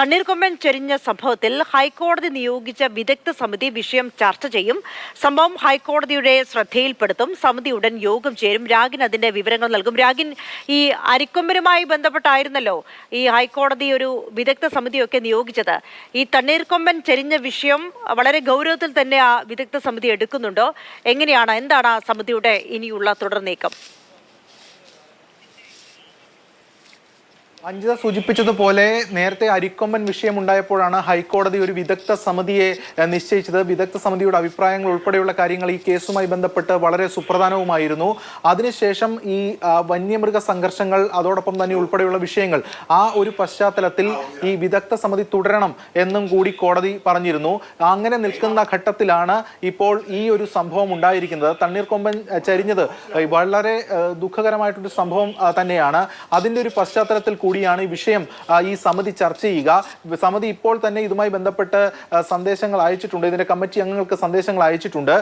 തണ്ണീർക്കൊമ്പൻ ചെരിഞ്ഞ സംഭവത്തിൽ ഹൈക്കോടതി നിയോഗിച്ച വിദഗ്ധ സമിതി വിഷയം ചർച്ച ചെയ്യും. സംഭവം ഹൈക്കോടതിയുടെ ശ്രദ്ധയിൽപ്പെടുത്തും. സമിതി ഉടൻ യോഗം ചേരും. രാഗിൻ അതിന്റെ വിവരങ്ങൾ നൽകും. രാഗിൻ, ഈ അരിക്കൊമ്പനുമായി ബന്ധപ്പെട്ടായിരുന്നല്ലോ ഈ ഹൈക്കോടതി ഒരു വിദഗ്ധ സമിതിയൊക്കെ നിയോഗിച്ചത്. ഈ തണ്ണീർക്കൊമ്പൻ ചെരിഞ്ഞ വിഷയം വളരെ ഗൗരവത്തിൽ തന്നെ ആ വിദഗ്ധ സമിതി എടുക്കുന്നുണ്ടോ? എന്താണ് ആ സമിതിയുടെ ഇനിയുള്ള തുടർ നീക്കം? അഞ്ജിത സൂചിപ്പിച്ചതുപോലെ നേരത്തെ അരിക്കൊമ്പൻ വിഷയം ഉണ്ടായപ്പോഴാണ് ഹൈക്കോടതി ഒരു വിദഗ്ധ സമിതിയെ നിശ്ചയിച്ചത്. വിദഗ്ധ സമിതിയുടെ അഭിപ്രായങ്ങൾ ഉൾപ്പെടെയുള്ള കാര്യങ്ങൾ ഈ കേസുമായി ബന്ധപ്പെട്ട് വളരെ സുപ്രധാനവുമായിരുന്നു. അതിനുശേഷം ഈ വന്യമൃഗ സംഘർഷങ്ങൾ അതോടൊപ്പം തന്നെ ഉൾപ്പെടെയുള്ള വിഷയങ്ങൾ, ആ ഒരു പശ്ചാത്തലത്തിൽ ഈ വിദഗ്ധ സമിതി തുടരണം എന്നും കൂടി കോടതി പറഞ്ഞിരുന്നു. അങ്ങനെ നിൽക്കുന്ന ഘട്ടത്തിലാണ് ഇപ്പോൾ ഈ ഒരു സംഭവം ഉണ്ടായിരിക്കുന്നത്. തണ്ണീർക്കൊമ്പൻ ചരിഞ്ഞത് വളരെ ദുഃഖകരമായിട്ടൊരു സംഭവം തന്നെയാണ്. അതിൻ്റെ ഒരു പശ്ചാത്തലത്തിൽ കൂടിയാണ് ഈ വിഷയം ഈ സമിതി ചർച്ച ചെയ്യുക. സമിതി ഇപ്പോൾ തന്നെ ഇതുമായി ബന്ധപ്പെട്ട് സന്ദേശങ്ങൾ അയച്ചിട്ടുണ്ട്. ഇതിന്റെ കമ്മിറ്റി അംഗങ്ങൾക്ക് സന്ദേശങ്ങൾ അയച്ചിട്ടുണ്ട്.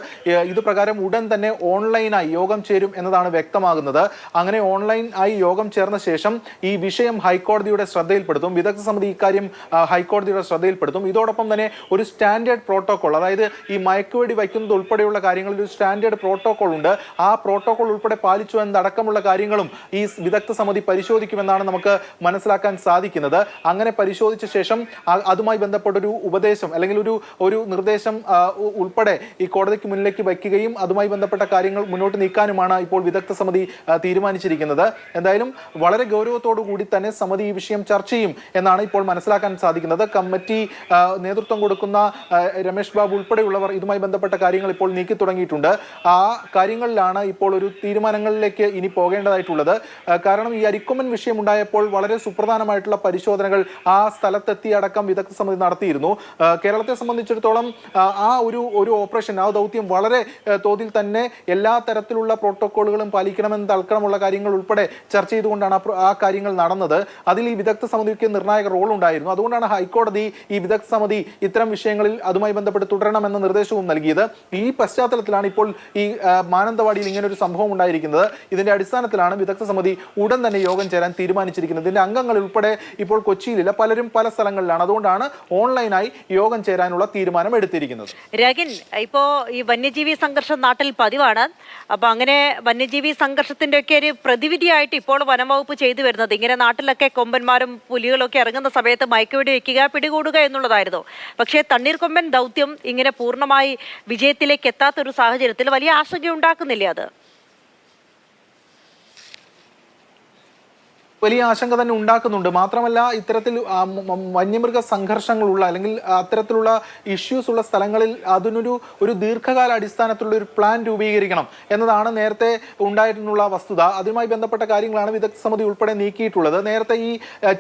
ഇത് പ്രകാരം ഉടൻ തന്നെ ഓൺലൈനായി യോഗം ചേരും എന്നതാണ് വ്യക്തമാകുന്നത്. അങ്ങനെ ഓൺലൈൻ ആയി യോഗം ചേർന്ന ശേഷം ഈ വിഷയം ഹൈക്കോടതിയുടെ ശ്രദ്ധയിൽപ്പെടുത്തും. വിദഗ്ധ സമിതി ഇക്കാര്യം ഹൈക്കോടതിയുടെ ശ്രദ്ധയിൽപ്പെടുത്തും. ഇതോടൊപ്പം തന്നെ ഒരു സ്റ്റാൻഡേർഡ് പ്രോട്ടോകോൾ, അതായത് ഈ മയക്കുവെടി വയ്ക്കുന്നത് ഉൾപ്പെടെയുള്ള കാര്യങ്ങളിൽ ഒരു സ്റ്റാൻഡേർഡ് പ്രോട്ടോകോൾ ഉണ്ട്. ആ പ്രോട്ടോകോൾ ഉൾപ്പെടെ പാലിച്ചു എന്നടക്കമുള്ള കാര്യങ്ങളും ഈ വിദഗ്ധ സമിതി പരിശോധിക്കുമെന്നാണ് നമുക്ക് മനസ്സിലാക്കാൻ സാധിക്കുന്നത്. അങ്ങനെ പരിശോധിച്ച ശേഷം അതുമായി ബന്ധപ്പെട്ടൊരു ഉപദേശം അല്ലെങ്കിൽ ഒരു നിർദ്ദേശം ഉൾപ്പെടെ ഈ കോടതിക്ക് മുന്നിലേക്ക് വയ്ക്കുകയും അതുമായി ബന്ധപ്പെട്ട കാര്യങ്ങൾ മുന്നോട്ട് നീക്കാനുമാണ് ഇപ്പോൾ വിദഗ്ധ സമിതി തീരുമാനിച്ചിരിക്കുന്നത്. എന്തായാലും വളരെ ഗൗരവത്തോടു കൂടി തന്നെ സമിതി ഈ വിഷയം ചർച്ച ചെയ്യും എന്നാണ് ഇപ്പോൾ മനസ്സിലാക്കാൻ സാധിക്കുന്നത്. കമ്മിറ്റി നേതൃത്വം കൊടുക്കുന്ന രമേഷ് ബാബു ഉൾപ്പെടെയുള്ളവർ ഇതുമായി ബന്ധപ്പെട്ട കാര്യങ്ങൾ ഇപ്പോൾ നീക്കി തുടങ്ങിയിട്ടുണ്ട്. ആ കാര്യങ്ങളിലാണ് ഇപ്പോൾ ഒരു തീരുമാനങ്ങളിലേക്ക് ഇനി പോകേണ്ടതായിട്ടുള്ളത്. കാരണം ഈ അരിക്കൊമ്പൻ വിഷയം ഉണ്ടായപ്പോൾ വളരെ സുപ്രധാനമായിട്ടുള്ള പരിശോധനകൾ ആ സ്ഥലത്തെത്തി അടക്കം വിദഗ്ധ സമിതി നടത്തിയിരുന്നു. കേരളത്തെ സംബന്ധിച്ചിടത്തോളം ആ ഒരു ഓപ്പറേഷൻ, ആ ദൗത്യം വളരെ തോതിൽ തന്നെ എല്ലാ തരത്തിലുള്ള പ്രോട്ടോക്കോളുകളും പാലിക്കണമെന്ന് തൽക്കണമുള്ള കാര്യങ്ങൾ ഉൾപ്പെടെ ചർച്ച ചെയ്തുകൊണ്ടാണ് ആ കാര്യങ്ങൾ നടന്നത്. അതിൽ ഈ വിദഗ്ധ സമിതിക്ക് നിർണായക റോൾ ഉണ്ടായിരുന്നു. അതുകൊണ്ടാണ് ഹൈക്കോടതി ഈ വിദഗ്ധ സമിതി ഇത്തരം വിഷയങ്ങളിൽ അതുമായി ബന്ധപ്പെട്ട് തുടരണമെന്ന നിർദ്ദേശവും നൽകിയത്. ഈ പശ്ചാത്തലത്തിലാണ് ഇപ്പോൾ ഈ മാനന്തവാടിയിൽ ഇങ്ങനെ ഒരു സംഭവം ഉണ്ടായിരിക്കുന്നത്. ഇതിന്റെ അടിസ്ഥാനത്തിലാണ് വിദഗ്ധ സമിതി ഉടൻ തന്നെ യോഗം ചേരാൻ തീരുമാനിച്ചിരിക്കുന്നത്. ഇതിന്റെ അംഗങ്ങൾ ഉൾപ്പെടെ ഇപ്പോൾ കൊച്ചിയിലില്ല, പലരും പല സ്ഥലങ്ങളിലാണ്. അതുകൊണ്ടാണ് ഓൺലൈനായി യോഗം ചേരാനുള്ള തീരുമാനം എടുത്തിരിക്കുന്നത്. രാഗിൻ, ഇപ്പോ ഈ വന്യജീവി സംഘർഷം നാട്ടിൽ പതിവാണ്. അപ്പൊ അങ്ങനെ വന്യജീവി സംഘർഷത്തിന്റെ ഒക്കെ ഒരു പ്രതിവിധിയായിട്ട് ഇപ്പോൾ വനംവകുപ്പ് ചെയ്തു വരുന്നത് ഇങ്ങനെ നാട്ടിലൊക്കെ കൊമ്പന്മാരും പുലികളൊക്കെ ഇറങ്ങുന്ന സമയത്ത് മയക്കുവെടി വെക്കുക, പിടികൂടുക എന്നുള്ളതായിരുന്നു. പക്ഷേ തണ്ണീർക്കൊമ്പൻ ദൗത്യം ഇങ്ങനെ പൂർണ്ണമായി വിജയത്തിലേക്ക് എത്താത്തൊരു സാഹചര്യത്തിൽ വലിയ ആശങ്ക ഉണ്ടാക്കുന്നില്ലേ അത്? വലിയ ആശങ്ക തന്നെ ഉണ്ടാക്കുന്നുണ്ട്. മാത്രമല്ല, ഇത്തരത്തിൽ വന്യമൃഗ സംഘർഷങ്ങളുള്ള അല്ലെങ്കിൽ അത്തരത്തിലുള്ള ഇഷ്യൂസ് ഉള്ള സ്ഥലങ്ങളിൽ ഒരു ദീർഘകാല അടിസ്ഥാനത്തിലുള്ള ഒരു പ്ലാൻ രൂപീകരിക്കണം എന്നതാണ് നേരത്തെ ഉണ്ടായിട്ടുള്ള വസ്തുത. അതുമായി ബന്ധപ്പെട്ട കാര്യങ്ങളാണ് വിദഗ്ധ സമിതി ഉൾപ്പെടെ നീക്കിയിട്ടുള്ളത്. നേരത്തെ ഈ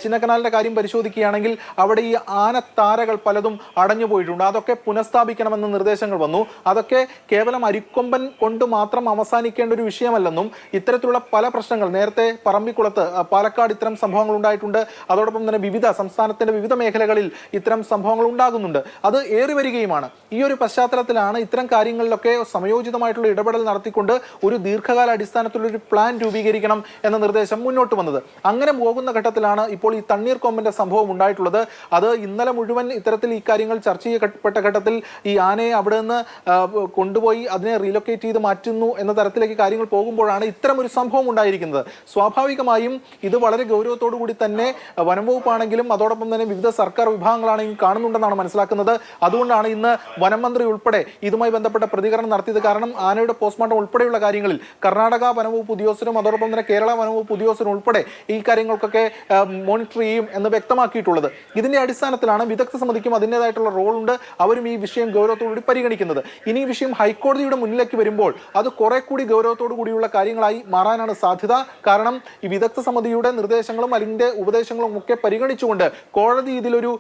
ചിന്നക്കനാലിന്റെ കാര്യം പരിശോധിക്കുകയാണെങ്കിൽ അവിടെ ഈ ആനത്താരകൾ പലതും അടഞ്ഞു പോയിട്ടുണ്ട്. അതൊക്കെ പുനഃസ്ഥാപിക്കണമെന്ന നിർദ്ദേശങ്ങൾ വന്നു. അതൊക്കെ കേവലം അരിക്കൊമ്പൻ കൊണ്ട് മാത്രം അവസാനിക്കേണ്ട ഒരു വിഷയമല്ലെന്നും ഇത്തരത്തിലുള്ള പല പ്രശ്നങ്ങൾ നേരത്തെ പറമ്പിക്കുളത്ത് പാലക്കാട് ഇത്തരം സംഭവങ്ങൾ ഉണ്ടായിട്ടുണ്ട്. അതോടൊപ്പം തന്നെ സംസ്ഥാനത്തിന്റെ വിവിധ മേഖലകളിൽ ഇത്തരം സംഭവങ്ങൾ ഉണ്ടാകുന്നുണ്ട്. അത് ഏറി വരികയുമാണ്. ഈ ഒരു പശ്ചാത്തലത്തിലാണ് ഇത്തരം കാര്യങ്ങളിലൊക്കെ സമയോചിതമായിട്ടുള്ള ഇടപെടൽ നടത്തിക്കൊണ്ട് ഒരു ദീർഘകാല അടിസ്ഥാനത്തിലുള്ള ഒരു പ്ലാൻ രൂപീകരിക്കണം എന്ന നിർദ്ദേശം മുന്നോട്ട് വന്നത്. അങ്ങനെ പോകുന്ന ഘട്ടത്തിലാണ് ഇപ്പോൾ ഈ തണ്ണീർക്കൊമ്പന്റെ സംഭവം ഉണ്ടായിട്ടുള്ളത്. അത് ഇന്നലെ മുഴുവൻ ഇത്തരത്തിൽ ഈ കാര്യങ്ങൾ ചർച്ച ചെയ്യപ്പെട്ട ഘട്ടത്തിൽ ഈ ആനയെ അവിടെ നിന്ന് കൊണ്ടുപോയി അതിനെ റീലൊക്കേറ്റ് ചെയ്ത് മാറ്റുന്നു എന്ന തരത്തിലേക്ക് കാര്യങ്ങൾ പോകുമ്പോഴാണ് ഇത്തരം ഒരു സംഭവം ഉണ്ടായിരിക്കുന്നത്. സ്വാഭാവികമായും ഇത് വളരെ ഗൗരവത്തോടു കൂടി തന്നെ വനം വകുപ്പാണെങ്കിലും അതോടൊപ്പം തന്നെ വിവിധ സർക്കാർ വിഭാഗങ്ങളാണെങ്കിലും കാണുന്നുണ്ടെന്നാണ് മനസ്സിലാക്കുന്നത്. അതുകൊണ്ടാണ് ഇന്ന് വനം മന്ത്രി ഉൾപ്പെടെ ഇതുമായി ബന്ധപ്പെട്ട പ്രതികരണം നടത്തിയത്. കാരണം ആനയുടെ പോസ്റ്റ്മോർട്ടം ഉൾപ്പെടെയുള്ള കാര്യങ്ങളിൽ കർണാടക വനംവകുപ്പ് ഉദ്യോഗസ്ഥരും അതോടൊപ്പം തന്നെ കേരള വനംവകുപ്പ് ഉദ്യോഗസ്ഥരും ഉൾപ്പെടെ ഈ കാര്യങ്ങൾക്കൊക്കെ മോണിറ്റർ ചെയ്യും എന്ന് വ്യക്തമാക്കിയിട്ടുള്ളത്. ഇതിന്റെ അടിസ്ഥാനത്തിലാണ് വിദഗ്ധ സമിതിക്കും അതിൻ്റെതായിട്ടുള്ള റോളുണ്ട്. അവരും ഈ വിഷയം ഗൗരവത്തോടുകൂടി പരിഗണിക്കുന്നത്. ഇനി ഈ വിഷയം ഹൈക്കോടതിയുടെ മുന്നിലേക്ക് വരുമ്പോൾ അത് കുറെ കൂടി ഗൗരവത്തോടു കൂടിയുള്ള കാര്യങ്ങളായി മാറാനാണ് സാധ്യത. കാരണം ഈ വിദഗ്ധ സമിതിയുടെ നിർദ്ദേശങ്ങളും അതിന്റെ ഉപദേശങ്ങളും ഒക്കെ പരിഗണിച്ചുകൊണ്ട് കോടതി ഇതിലൊരു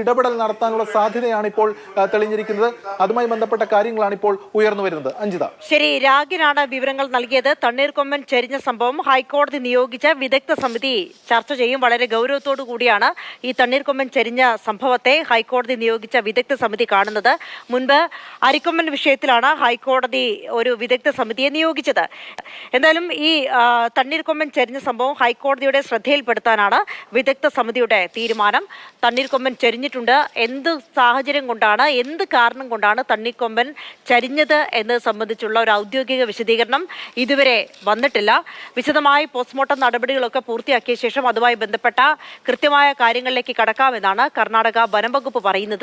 ഇടപെടൽ നടത്താനുള്ള സാധ്യതയാണ് ഇപ്പോൾ തെളിഞ്ഞിരിക്കുന്നത്. അതുമായി ബന്ധപ്പെട്ട കാര്യങ്ങളാണ് ഇപ്പോൾ ഉയർന്നു വരുന്നത്. അഞ്ജിത, ശരി. രാഗിനാണ് വിവരങ്ങൾ നൽകിയത്. തണ്ണീർക്കൊമ്പൻ ചെരിഞ്ഞ സംഭവം ഹൈക്കോടതി നിയോഗിച്ച വിദഗ്ധ സമിതി ചർച്ച ചെയ്യും. വളരെ ഗൗരവത്തോടു കൂടിയാണ് ഈ തണ്ണീർക്കൊമ്പൻ ചെരിഞ്ഞ സംഭവത്തെ ഹൈക്കോടതി നിയോഗിച്ച വിദഗ്ധ സമിതി കാണുന്നത്. മുൻപ് അരിക്കൊമ്പൻ വിഷയത്തിലാണ് ഹൈക്കോടതി ഒരു വിദഗ്ധ സമിതിയെ നിയോഗിച്ചത്. എന്തായാലും ഈ തണ്ണീർക്കൊമ്പൻ ചെരിഞ്ഞ സംഭവം ഹൈക്കോടതി ഹൈക്കോടതിയുടെ ശ്രദ്ധയിൽപ്പെടുത്താനാണ് വിദഗ്ധ സമിതിയുടെ തീരുമാനം. തണ്ണീർക്കൊമ്പൻ ചരിഞ്ഞിട്ടുണ്ട്. എന്ത് സാഹചര്യം കൊണ്ടാണ്, എന്ത് കാരണം കൊണ്ടാണ് തണ്ണീർക്കൊമ്പൻ ചരിഞ്ഞത് എന്നത് സംബന്ധിച്ചുള്ള ഒരു ഔദ്യോഗിക വിശദീകരണം ഇതുവരെ വന്നിട്ടില്ല. വിശദമായി പോസ്റ്റ്മോർട്ടം നടപടികളൊക്കെ പൂർത്തിയാക്കിയ ശേഷം അതുമായി ബന്ധപ്പെട്ട കൃത്യമായ കാര്യങ്ങളിലേക്ക് കടക്കാമെന്നാണ് കർണാടക വനം വകുപ്പ് പറയുന്നത്.